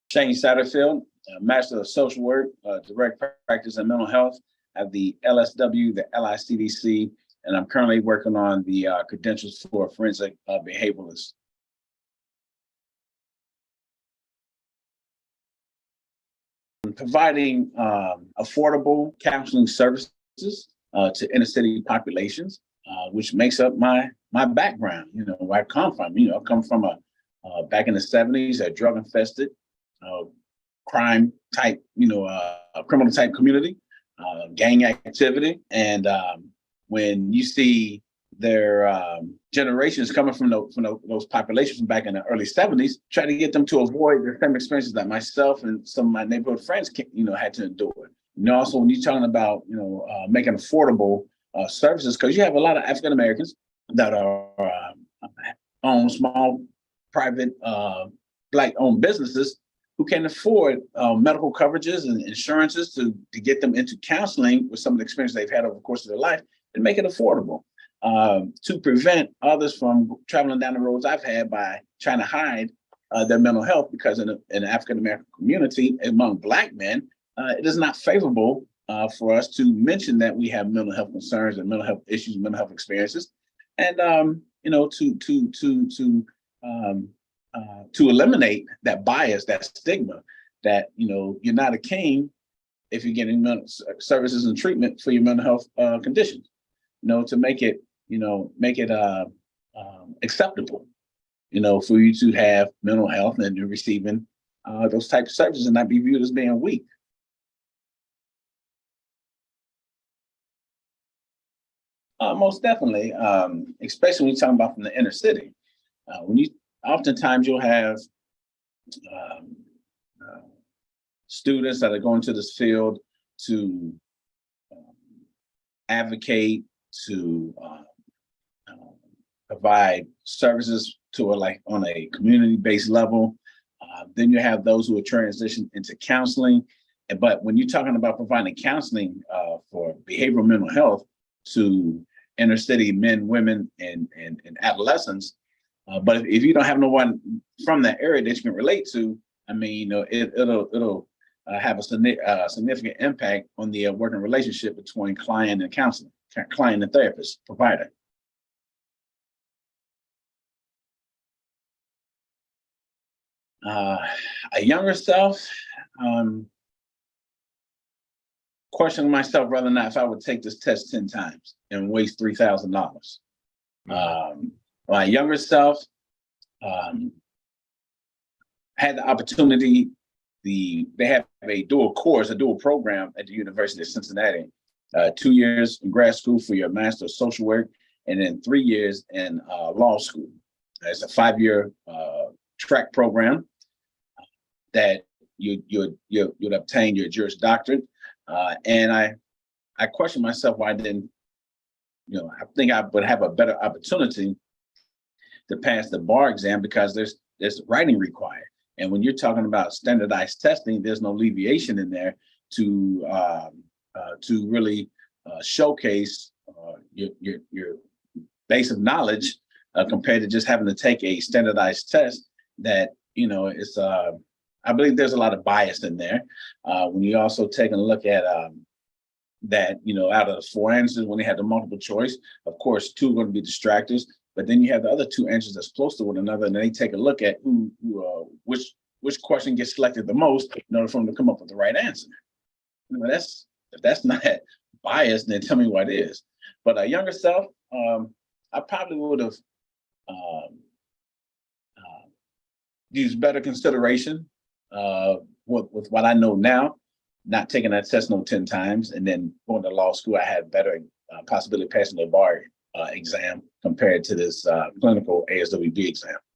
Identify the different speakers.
Speaker 1: Shane Satterfield, Master of Social Work, Direct Practice in Mental Health at the LSW, the LICDC, and I'm currently working on the credentials for forensic behavioralists. Providing affordable counseling services to inner city populations, which makes up my background. You know, where I come from. You know, I come from back in the 70s, a drug infested, crime type, criminal type community, gang activity, and when you see their generations coming from those populations back in the early 70s, try to get them to avoid the same experiences that myself and some of my neighborhood friends, had to endure. Also, when you're talking about, making affordable services, because you have a lot of African Americans that are own small, private, Black-owned businesses who can afford medical coverages and insurances to get them into counseling with some of the experience they've had over the course of their life and make it affordable. To prevent others from traveling down the roads I've had by trying to hide their mental health, because in the African American community, among Black men, it is not favorable for us to mention that we have mental health concerns and mental health issues, mental health experiences, and to eliminate that bias, that stigma, that you're not a king if you're getting mental services and treatment for your mental health conditions. To make it acceptable, for you to have mental health and you're receiving those types of services and not be viewed as being weak. Most definitely, especially when you're talking about from the inner city. Oftentimes you'll have students that are going to this field to advocate, to provide services to on a community-based level. Then you have those who are transitioned into counseling. But when you're talking about providing counseling for behavioral mental health to inner city men, women, and adolescents, but if you don't have no one from that area that you can relate to, it'll have a significant impact on the working relationship between client and counselor, client and therapist, provider. A younger self, questioning myself whether or not if I would take this test 10 times and waste $3,000. My younger self had the opportunity. They have a dual program at the University of Cincinnati, 2 years in grad school for your Master of Social Work, and then 3 years in law school. It's a 5-year track program that you'd obtain your Juris Doctorate. And I questioned myself why I didn't, I think I would have a better opportunity to pass the bar exam, because there's writing required. And when you're talking about standardized testing, there's no alleviation in there to really showcase your base of knowledge compared to just having to take a standardized test that, it's, I believe there's a lot of bias in there. When you also take a look at that, out of the 4 answers, when they had the multiple choice, of course, 2 are going to be distractors. But then you have the other 2 answers that's close to one another, and they take a look at which question gets selected the most in order for them to come up with the right answer. If that's not biased, then tell me what is. But a younger self, I probably would have used better consideration with what I know now, not taking that test 10 times, and then going to law school. I had better possibility of passing the bar exam compared to this clinical ASWB exam.